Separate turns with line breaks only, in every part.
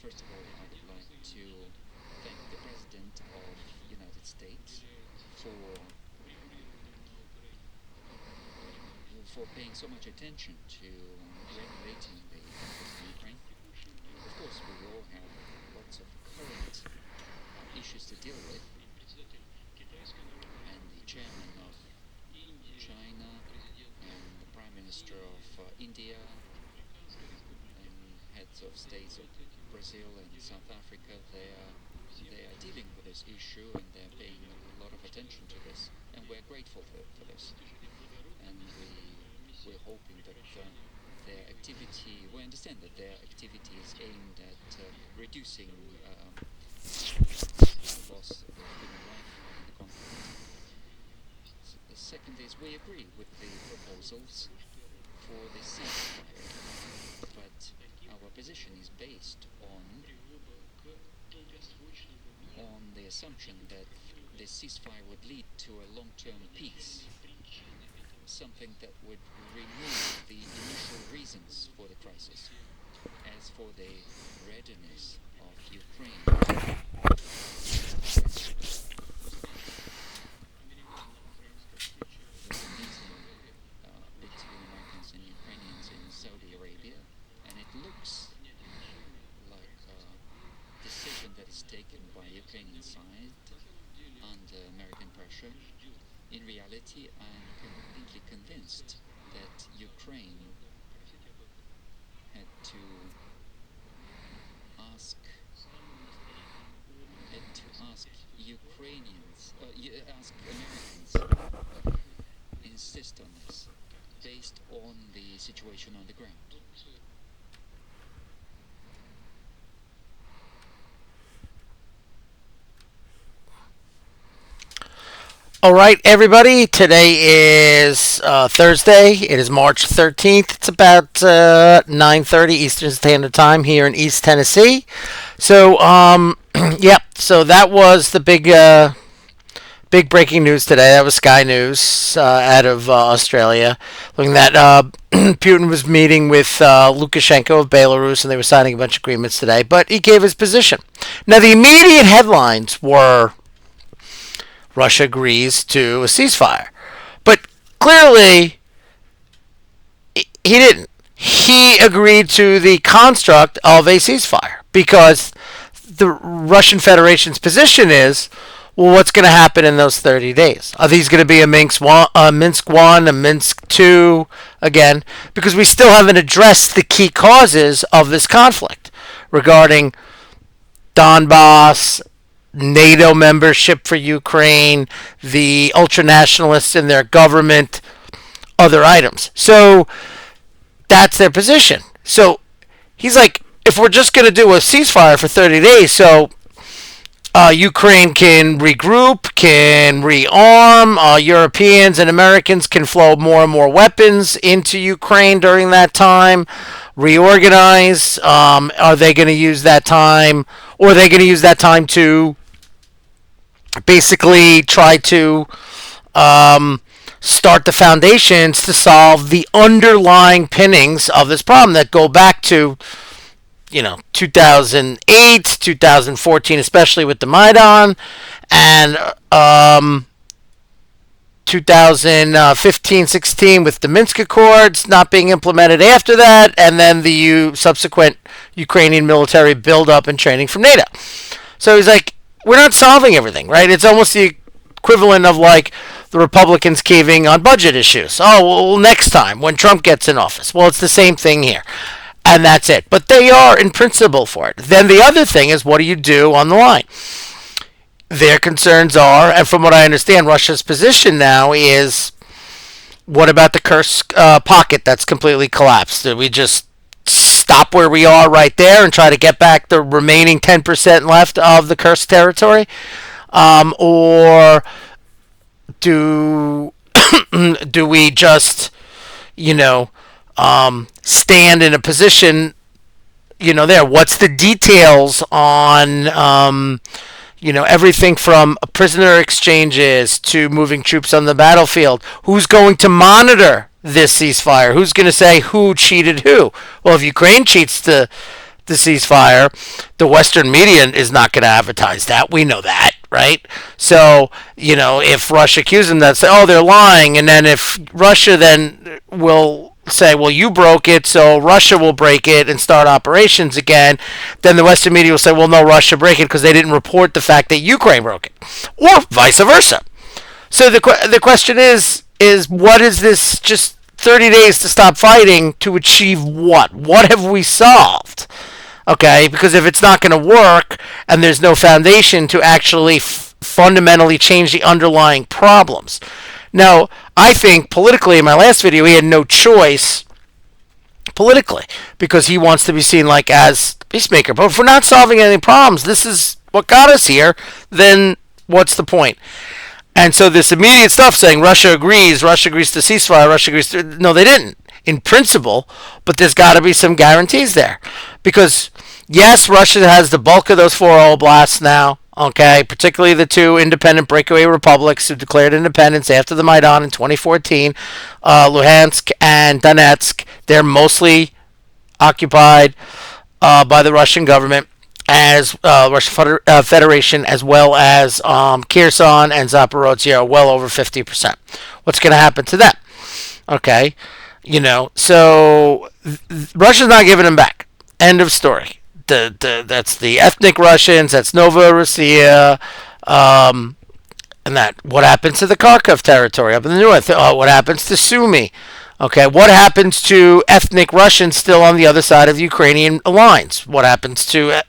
first of all, I would like to thank the President of United States for paying so much attention to regulating the conflict in Ukraine. Of course, we all have lots of current issues to deal with, and the chairman of China and the Prime Minister of India and heads of states of Brazil and South Africa, they are dealing with this issue and they're paying a lot of attention to this, and we're grateful for this. And we're hoping that their activity, we understand that their activity is aimed at reducing loss of human life in the conflict. The second is we agree with the proposals for the ceasefire, but our position is based on the assumption that the ceasefire would lead to a long-term peace, something that would remove the initial reasons for the crisis. As for the readiness of Ukraine, there's a meeting between Americans and Ukrainians in Saudi Arabia, and it looks like a decision that is taken by Ukrainian side under American pressure. In reality, I'm completely convinced that Ukraine had to ask ask Americans, insist on this, based on the situation on the ground.
All right, everybody. Today is Thursday. It is March 13th. It's about 9:30 Eastern Standard Time here in East Tennessee. So, yeah. So that was the big breaking news today. That was Sky News out of Australia, looking at Putin was meeting with Lukashenko of Belarus, and they were signing a bunch of agreements today. But he gave his position. Now, the immediate headlines were Russia agrees to a ceasefire. But clearly, he didn't. He agreed to the construct of a ceasefire because the Russian Federation's position is, well, what's going to happen in those 30 days? Are these going to be a Minsk 1, a Minsk 2 again? Because we still haven't addressed the key causes of this conflict regarding Donbass, NATO membership for Ukraine, the ultranationalists in their government, other items. So that's their position. So he's like, if we're just going to do a ceasefire for 30 days, so Ukraine can regroup, can rearm, Europeans and Americans can flow more and more weapons into Ukraine during that time, reorganize. Are they going to use that time, or are they going to use that time to basically try to start the foundations to solve the underlying pinnings of this problem that go back to 2008, 2014, especially with the Maidan, and 2015, 16 with the Minsk Accords not being implemented after that, and then the subsequent Ukrainian military buildup and training from NATO. So he's like, we're not solving everything, right? It's almost the equivalent of like the Republicans caving on budget issues. Oh, well, next time when Trump gets in office. Well, it's the same thing here. And that's it. But they are in principle for it. Then the other thing is, what do you do on the line? Their concerns are, and from what I understand, Russia's position now is, what about the Kursk pocket that's completely collapsed? Do we just stop where we are right there and try to get back the remaining 10% left of the Kursk territory? Or do we just, stand in a position, there? What's the details on, everything from prisoner exchanges to moving troops on the battlefield? Who's going to monitor this ceasefire? Who's going to say who cheated who? Well, if Ukraine cheats the the ceasefire. The Western media is not going to advertise that. We know that, right? So, if Russia accuses them, that say, oh, they're lying, and then if Russia then will say, well, you broke it, so Russia will break it and start operations again, then the Western media will say, well, no, Russia break it because they didn't report the fact that Ukraine broke it, or vice versa. So the question is what is this just 30 days to stop fighting to achieve what? What have we solved? Okay, because if it's not going to work and there's no foundation to actually fundamentally change the underlying problems. Now, I think politically in my last video he had no choice politically because he wants to be seen like as peacemaker. But if we're not solving any problems, this is what got us here, then what's the point? And so this immediate stuff saying Russia agrees to ceasefire, Russia agrees to... No, they didn't, in principle, but there's got to be some guarantees there. Because, yes, Russia has the bulk of those four oblasts now, okay, particularly the two independent breakaway republics who declared independence after the Maidan in 2014, Luhansk and Donetsk. They're mostly occupied by the Russian government, as Russian Federation, as well as Kherson and Zaporozhye are well over 50%. What's going to happen to them? Okay, so Russia's not giving them back. End of story. That's the ethnic Russians. That's Novorossiya. And that what happens to the Kharkov territory up in the north? What happens to Sumy? Okay, what happens to ethnic Russians still on the other side of the Ukrainian lines? What happens to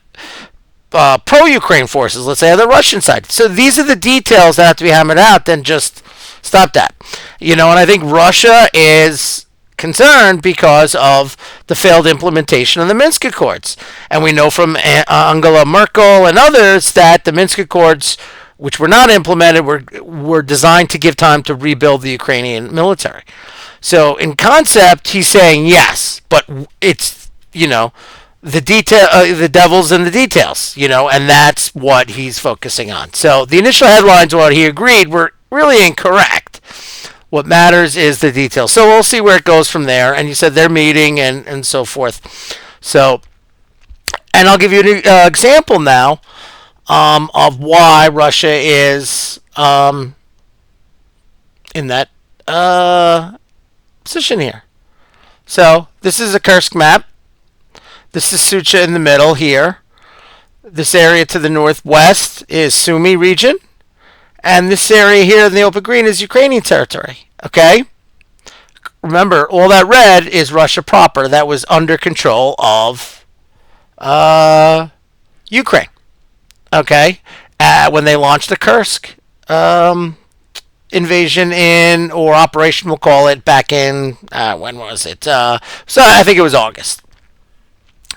pro-Ukraine forces, let's say, on the Russian side? So these are the details that have to be hammered out. Then just stop that. And I think Russia is concerned because of the failed implementation of the Minsk Accords. And we know from Angela Merkel and others that the Minsk Accords, which were not implemented, were designed to give time to rebuild the Ukrainian military. So in concept, he's saying yes, but it's, the devil's in the details, and that's what he's focusing on. So the initial headlines, what he agreed, were really incorrect. What matters is the details. So we'll see where it goes from there. And you said they're meeting and so forth. So, and I'll give you an example now of why Russia is in that position here. So this is a Kursk map. This is Sucha in the middle here. This area to the northwest is Sumy region. And this area here in the open green is Ukrainian territory. Okay? Remember, all that red is Russia proper. That was under control of Ukraine. Okay? When they launched the Kursk invasion or operation, we'll call it, back in, when was it? So I think it was August.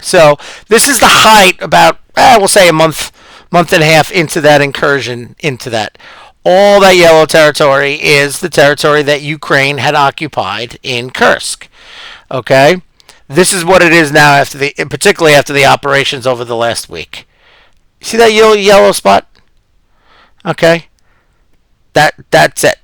So this is the height, about, we'll say a month and a half into that incursion into that. All that yellow territory is the territory that Ukraine had occupied in Kursk. Okay? This is what it is now, particularly after the operations over the last week. See that yellow spot? Okay? That's it.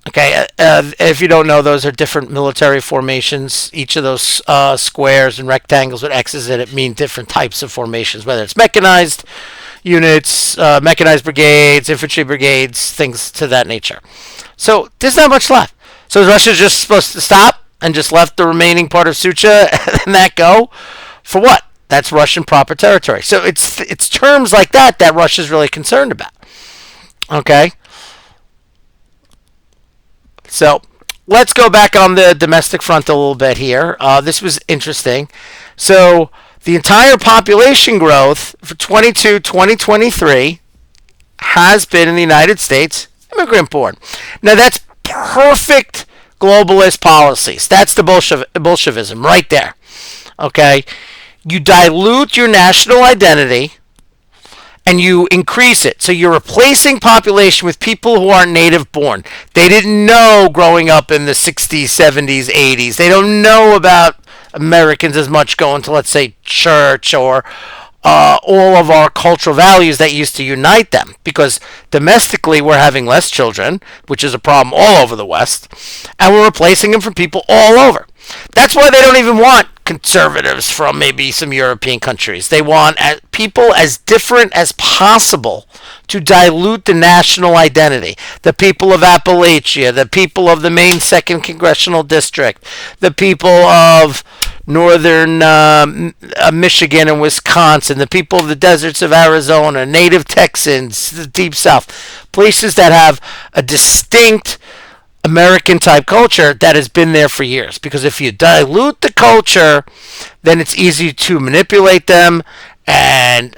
Okay, if you don't know, those are different military formations. Each of those squares and rectangles with X's in it mean different types of formations, whether it's mechanized units, mechanized brigades, infantry brigades, things to that nature. So there's not much left. So is Russia just supposed to stop and just left the remaining part of Sucha and that go? For what? That's Russian proper territory. So it's terms like that Russia's really concerned about. Okay? So let's go back on the domestic front a little bit here. This was interesting. So the entire population growth for 2023 has been in the United States immigrant born. Now that's perfect globalist policies. That's the Bolshevism right there. Okay? You dilute your national identity and you increase it. So you're replacing population with people who aren't native born. They didn't know growing up in the 60s, 70s, 80s. They don't know about Americans as much going to, let's say, church or all of our cultural values that used to unite them. Because domestically we're having less children, which is a problem all over the West, and we're replacing them from people all over. That's why they don't even want conservatives from maybe some European countries. They want people as different as possible to dilute the national identity. The people of Appalachia, the people of the Maine 2nd Congressional District, the people of northern Michigan and Wisconsin, the people of the deserts of Arizona, native Texans, the deep south, places that have a distinct American type culture that has been there for years. Because if you dilute the culture, then it's easy to manipulate them and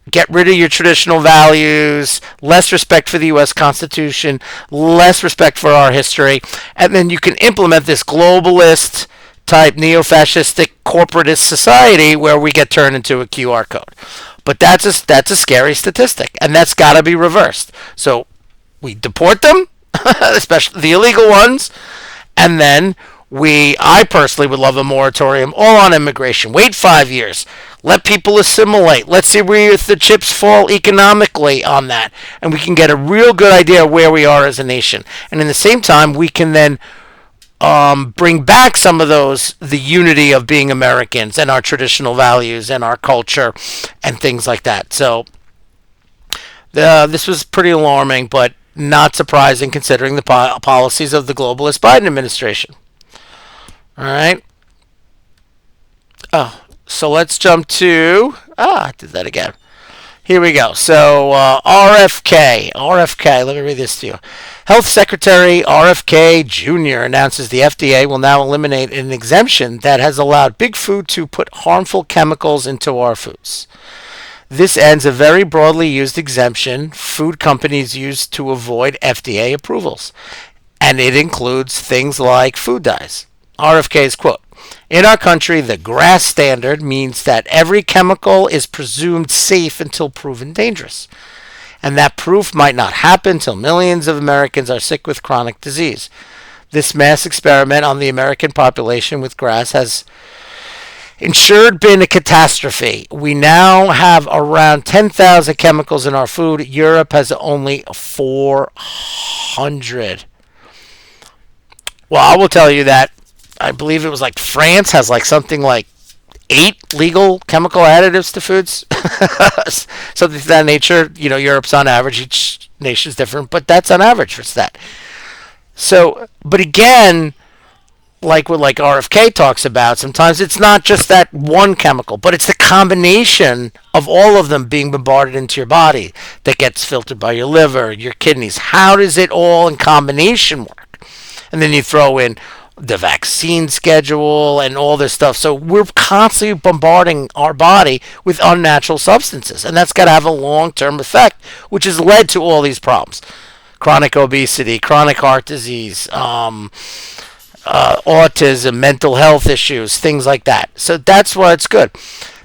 get rid of your traditional values, less respect for the U.S. Constitution, less respect for our history, and then you can implement this globalist type neo-fascistic corporatist society where we get turned into a QR code. But that's a scary statistic, and that's got to be reversed. So we deport them, especially the illegal ones, and then I personally would love a moratorium all on immigration. Wait 5 years. Let people assimilate. Let's see where the chips fall economically on that. And we can get a real good idea of where we are as a nation. And in the same time, we can then bring back some of the unity of being Americans and our traditional values and our culture and things like that. So this was pretty alarming, but not surprising considering the policies of the globalist Biden administration. All right. Oh, so let's jump to... I did that again. Here we go. So RFK, let me read this to you. Health Secretary RFK Jr. announces the FDA will now eliminate an exemption that has allowed Big Food to put harmful chemicals into our foods. This ends a very broadly used exemption food companies use to avoid FDA approvals, and it includes things like food dyes. RFK's quote, "In our country, the GRAS standard means that every chemical is presumed safe until proven dangerous. And that proof might not happen until millions of Americans are sick with chronic disease. This mass experiment on the American population with GRAS has ensured been a catastrophe. We now have around 10,000 chemicals in our food. Europe has only 400. Well, I will tell you that I believe it was like France has like something like 8 legal chemical additives to foods. Something to that nature. You know, Europe's on average. Each nation's different, but that's on average for that. So, but again, like what RFK talks about, sometimes it's not just that one chemical, but it's the combination of all of them being bombarded into your body that gets filtered by your liver, your kidneys. How does it all in combination work? And then you throw in the vaccine schedule and all this stuff. So we're constantly bombarding our body with unnatural substances, and that's got to have a long-term effect, which has led to all these problems: chronic obesity, chronic heart disease, autism, mental health issues, things like that. So that's why it's good.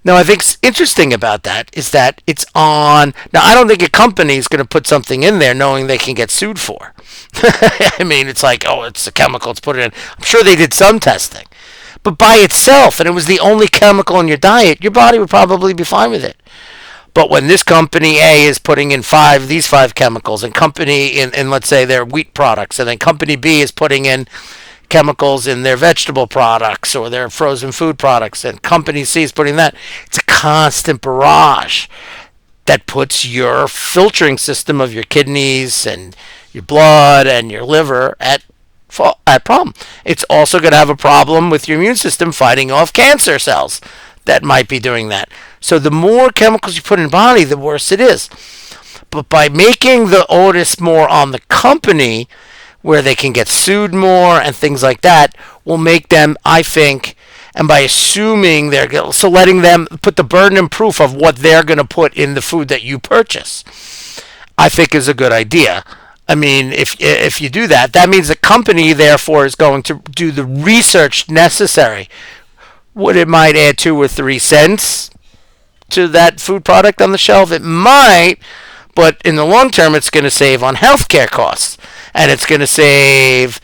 Now, I think interesting about that is that it's on... Now, I don't think a company is going to put something in there knowing they can get sued for. I mean, it's like, oh, it's a chemical, let's put it in. I'm sure they did some testing. But by itself, and it was the only chemical in your diet, your body would probably be fine with it. But when this company A is putting in these five chemicals, and company in let's say their wheat products, and then company B is putting in chemicals in their vegetable products or their frozen food products, and company C is putting that, it's a constant barrage that puts your filtering system of your kidneys and your blood and your liver at problem. It's also going to have a problem with your immune system fighting off cancer cells that might be doing that. So the more chemicals you put in the body, the worse it is. But by making the onus more on the company, where they can get sued more and things like that, will make them, I think, and by assuming so letting them put the burden and proof of what they're going to put in the food that you purchase, I think is a good idea. I mean, if you do that, that means the company, therefore, is going to do the research necessary. What it might add 2 or 3 cents to that food product on the shelf, it might, but in the long term, it's going to save on healthcare costs, and it's going to save,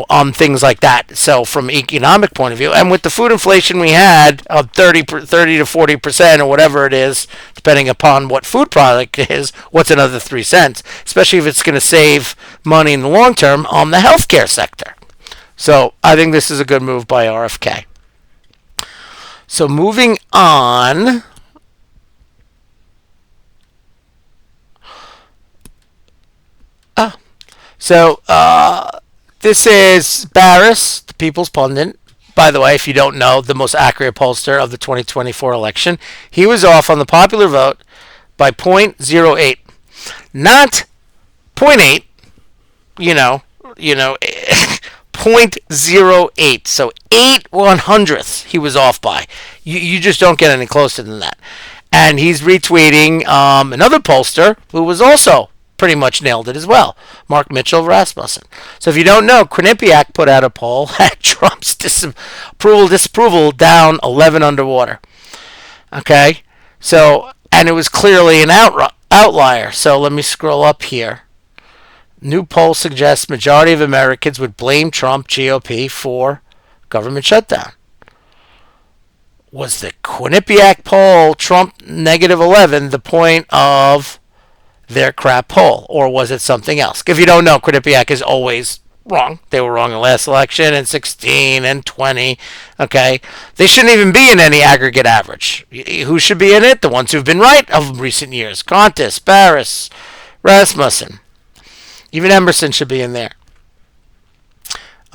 on things like that. So from an economic point of view, and with the food inflation we had of 30 to 40% or whatever it is, depending upon what food product it is, what's another 3 cents, especially if it's going to save money in the long term on the healthcare sector. So I think this is a good move by RFK. So moving on. Ah, so this is Barris, the People's Pundit. By the way, if you don't know, the most accurate pollster of the 2024 election. He was off on the popular vote by .08. Not zero point 0.8, .08. So 8/100ths he was off by. You just don't get any closer than that. And he's retweeting another pollster who was also pretty much nailed it as well, Mark Mitchell of Rasmussen. So if you don't know, Quinnipiac put out a poll at Trump's disapproval down 11 underwater. Okay, so and it was clearly an outlier. So let me scroll up here. New poll suggests majority of Americans would blame Trump GOP for government shutdown. Was the Quinnipiac poll Trump -11 the point of their crap poll, or was it something else? If you don't know, Quinnipiac is always wrong. They were wrong in the last election and 16 and 20. Okay, they shouldn't even be in any aggregate average. Who should be in it? The ones who've been right of recent years: Contis, Barris, Rasmussen. Even Emerson should be in there.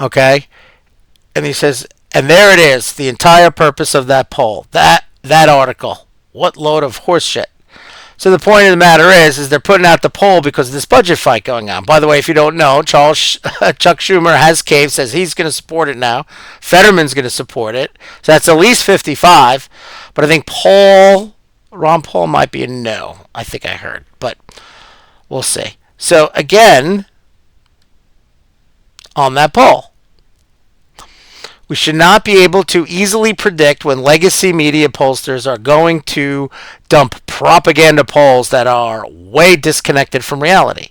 Okay, and he says, and there it is, the entire purpose of that poll, that article. What load of horse shit. So the point of the matter is they're putting out the poll because of this budget fight going on. By the way, if you don't know, Chuck Schumer has caved, says he's going to support it now. Fetterman's going to support it. So that's at least 55. But I think Ron Paul might be a no. I think I heard, but we'll see. So again, on that poll, we should not be able to easily predict when legacy media pollsters are going to dump propaganda polls that are way disconnected from reality.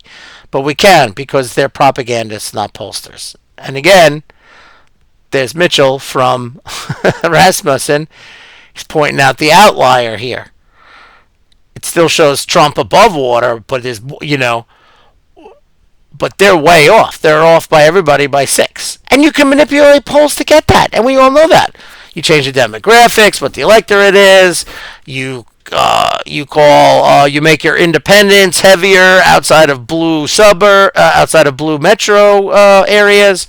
But we can, because they're propagandists, not pollsters. And again, there's Mitchell from Rasmussen. He's pointing out the outlier here. It still shows Trump above water, but there's, but they're way off. They're off by everybody by 6. And you can manipulate polls to get that. And we all know that. You change the demographics, what the electorate is. You make your independents heavier outside of blue outside of blue metro areas.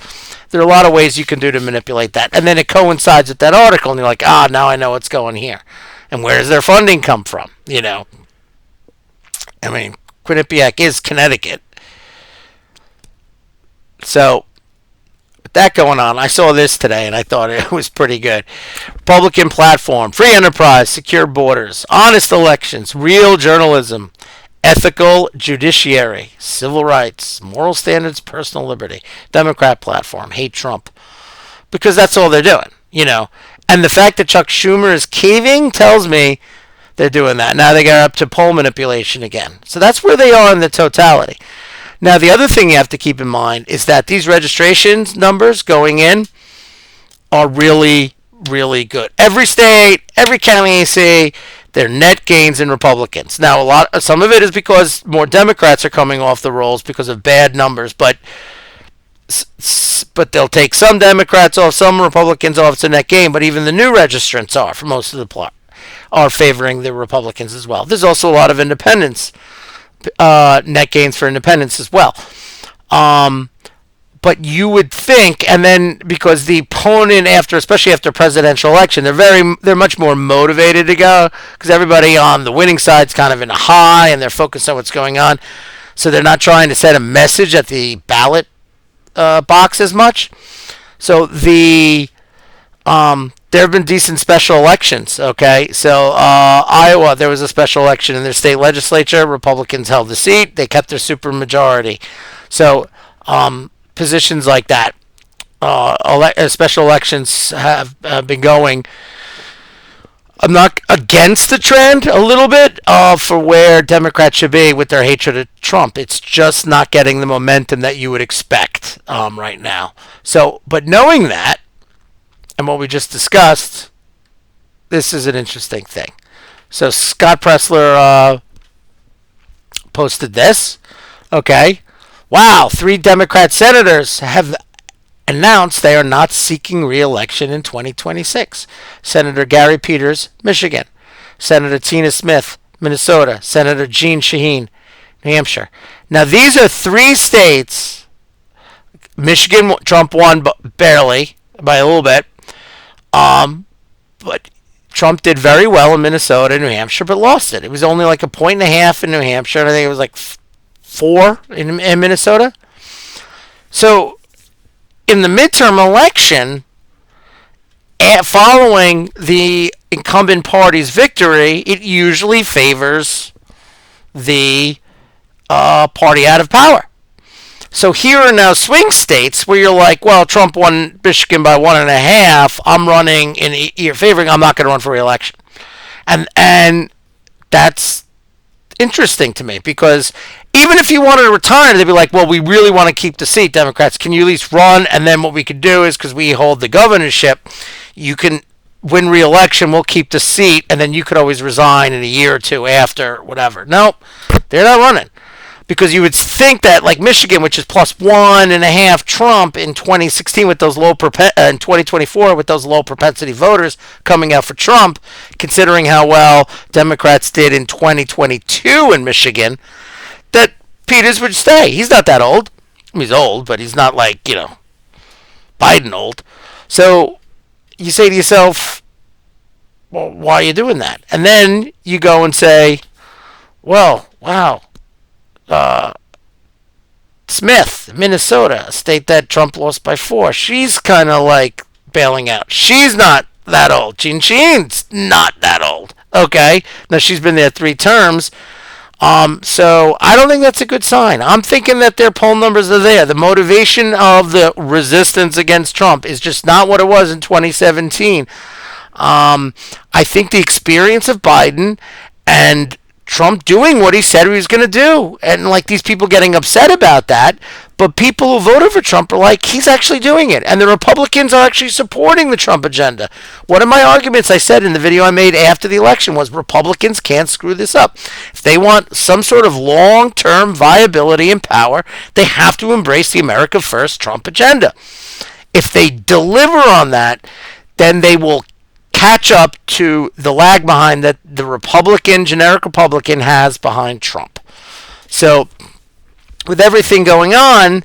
There are a lot of ways you can do to manipulate that. And then it coincides with that article. And you're like, now I know what's going here. And where does their funding come from? I mean, Quinnipiac is Connecticut. So, with that going on, I saw this today and I thought it was pretty good. Republican platform: free enterprise, secure borders, honest elections, real journalism, ethical judiciary, civil rights, moral standards, personal liberty. Democrat platform: hate Trump. Because that's all they're doing, And the fact that Chuck Schumer is caving tells me they're doing that. Now they got up to poll manipulation again. So that's where they are in the totality. Now, the other thing you have to keep in mind is that these registration numbers going in are really, really good. Every state, every county you see, they're net gains in Republicans. Now, some of it is because more Democrats are coming off the rolls because of bad numbers, but they'll take some Democrats off, some Republicans off. It's a net gain, but even the new registrants are, for most of the plot, are favoring the Republicans as well. There's also a lot of independents. Net gains for independents as well. But you would think, and then because the opponent, especially after presidential election, they're much more motivated to go because everybody on the winning side's kind of in a high and they're focused on what's going on. So they're not trying to send a message at the ballot box as much. So there have been decent special elections, okay? So Iowa, there was a special election in their state legislature. Republicans held the seat. They kept their supermajority. So positions like that, special elections have been going. I'm not against the trend a little bit for where Democrats should be with their hatred of Trump. It's just not getting the momentum that you would expect right now. So, but knowing that, and what we just discussed, this is an interesting thing. So Scott Pressler posted this. Okay. Wow, 3 Democrat senators have announced they are not seeking re-election in 2026. Senator Gary Peters, Michigan. Senator Tina Smith, Minnesota. Senator Jeanne Shaheen, New Hampshire. Now, these are three states. Michigan, Trump won barely, by a little bit. But Trump did very well in Minnesota and New Hampshire, but lost it. It was only like a point and a half in New Hampshire, and I think it was like 4 in Minnesota. So, in the midterm election, following the incumbent party's victory, it usually favors the party out of power. So here are now swing states where you're like, well, Trump won Michigan by 1.5. I'm running in your favoring. I'm not going to run for re-election, and that's interesting to me because even if you wanted to retire, they'd be like, well, we really want to keep the seat, Democrats. Can you at least run? And then what we could do is because we hold the governorship, you can win re-election. We'll keep the seat, and then you could always resign in a year or two after, whatever. Nope, they're not running. Because you would think that, like Michigan, which is plus 1.5 Trump in 2016 with those low in 2024 with those low propensity voters coming out for Trump, considering how well Democrats did in 2022 in Michigan, that Peters would stay. He's not that old. I mean, he's old, but he's not like Biden old. So you say to yourself, well, why are you doing that? And then you go and say, well, wow. Smith, Minnesota, a state that Trump lost by 4. She's kind of like bailing out. She's not that old. Jeanne Shaheen's not that old. Okay, now she's been there 3 terms. So I don't think that's a good sign. I'm thinking that their poll numbers are there. The motivation of the resistance against Trump is just not what it was in 2017. I think the experience of Biden and Trump doing what he said he was going to do. And like these people getting upset about that. But people who voted for Trump are like, he's actually doing it. And the Republicans are actually supporting the Trump agenda. One of my arguments I said in the video I made after the election was Republicans can't screw this up. If they want some sort of long-term viability and power, they have to embrace the America First Trump agenda. If they deliver on that, then they will catch up to the lag behind that the generic Republican has behind Trump. So, with everything going on,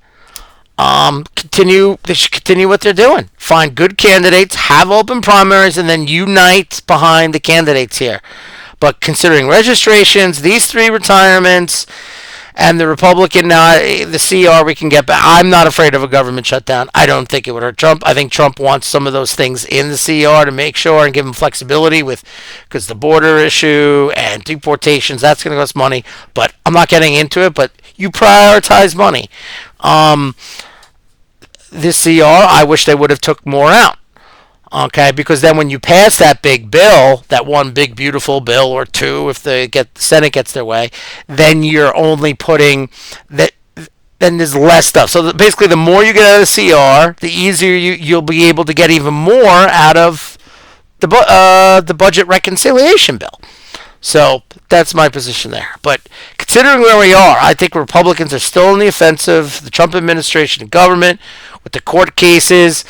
they should continue what they're doing. Find good candidates, have open primaries, and then unite behind the candidates here. But considering registrations, these 3 retirements, and the Republican now, the CR we can get back. I'm not afraid of a government shutdown. I don't think it would hurt Trump. I think Trump wants some of those things in the CR to make sure and give him flexibility because the border issue and deportations, that's going to cost money. But I'm not getting into it, but you prioritize money. This CR, I wish they would have took more out. Okay, because then when you pass that big bill, that one big beautiful bill or 2, if the Senate gets their way, then you're only putting that. Then there's less stuff. So basically, the more you get out of the CR, the easier you'll be able to get even more out of the budget reconciliation bill. So that's my position there. But considering where we are, I think Republicans are still on the offensive. The Trump administration and government with the court cases.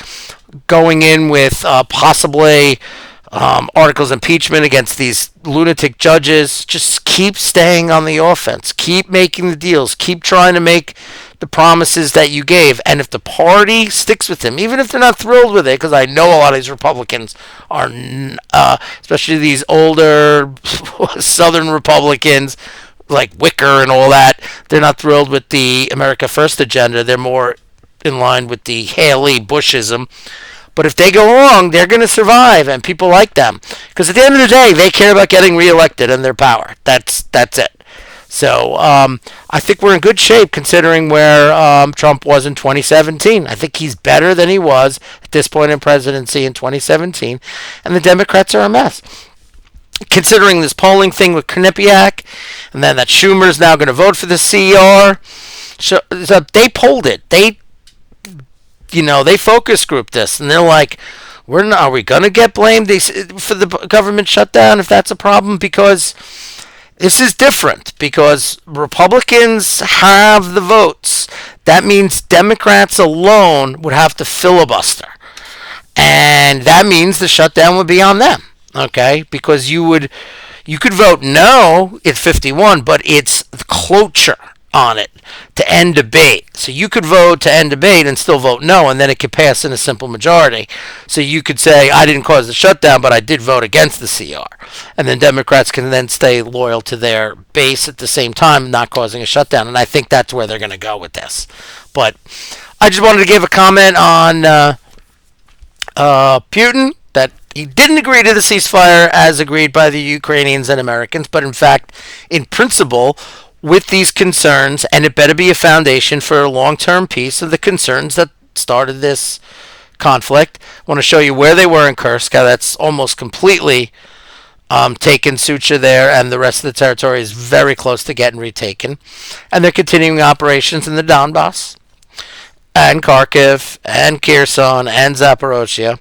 Going in with possibly articles of impeachment against these lunatic judges. Just keep staying on the offense. Keep making the deals. Keep trying to make the promises that you gave. And if the party sticks with them, even if they're not thrilled with it, because I know a lot of these Republicans are, especially these older Southern Republicans, like Wicker and all that, they're not thrilled with the America First agenda. They're more in line with the Haley Bushism. But if they go along, they're going to survive, and people like them. Because at the end of the day, they care about getting reelected and their power. That's it. So I think we're in good shape considering where Trump was in 2017. I think he's better than he was at this point in presidency in 2017. And the Democrats are a mess. Considering this polling thing with Quinnipiac, and then that Schumer's now going to vote for the CR. So they polled it. They focus group this, and they're like, are we going to get blamed for the government shutdown if that's a problem? Because This is different because Republicans have the votes. That means Democrats alone would have to filibuster. And that means the shutdown would be on them. Okay? Because you could vote no at 51, but it's cloture on it to end debate. So you could vote to end debate and still vote no, and then it could pass in a simple majority. So you could say, I didn't cause the shutdown, but I did vote against the CR. And then Democrats can then stay loyal to their base at the same time, not causing a shutdown. And I think that's where they're going to go with this. But I just wanted to give a comment on Putin, that he didn't agree to the ceasefire as agreed by the Ukrainians and Americans, but in fact, in principle, with these concerns, and it better be a foundation for a long-term peace of the concerns that started this conflict. I want to show you where they were in Kursk, how that's almost completely taken Sucha there, and the rest of the territory is very close to getting retaken. And they're continuing operations in the Donbass, and Kharkiv, and Kherson, and Zaporozhye.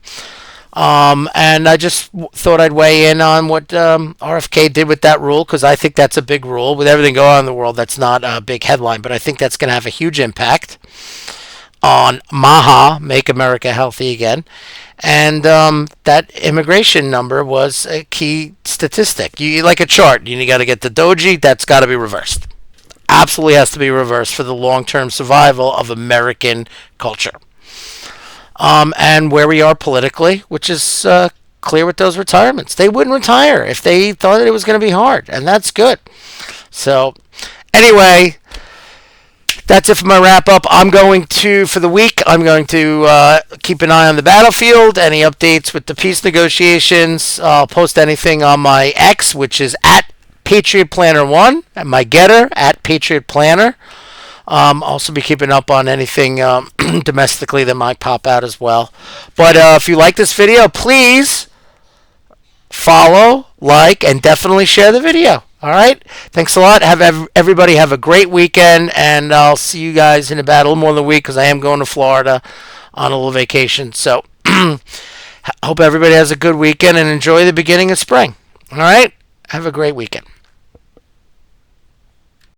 And I just thought I'd weigh in on what RFK did with that rule, because I think that's a big rule. With everything going on in the world, that's not a big headline, but I think that's going to have a huge impact on MAHA, Make America Healthy Again. And that immigration number was a key statistic. You like a chart. You got to get the doji. That's got to be reversed. Absolutely has to be reversed for the long-term survival of American culture. And where we are politically, which is clear with those retirements. They wouldn't retire if they thought it was going to be hard, and that's good. So, anyway, that's it for my wrap-up. For the week, I'm going to keep an eye on the battlefield, any updates with the peace negotiations. I'll post anything on my X, which is at Patriot Planner 1, and my Getter, at Patriot Planner. Also be keeping up on anything domestically that might pop out as well. But if you like this video, please follow, like, and definitely share the video. All right? Thanks a lot. Everybody have a great weekend, and I'll see you guys in about a little more than a week because I am going to Florida on a little vacation. So hope everybody has a good weekend and enjoy the beginning of spring. All right? Have a great weekend.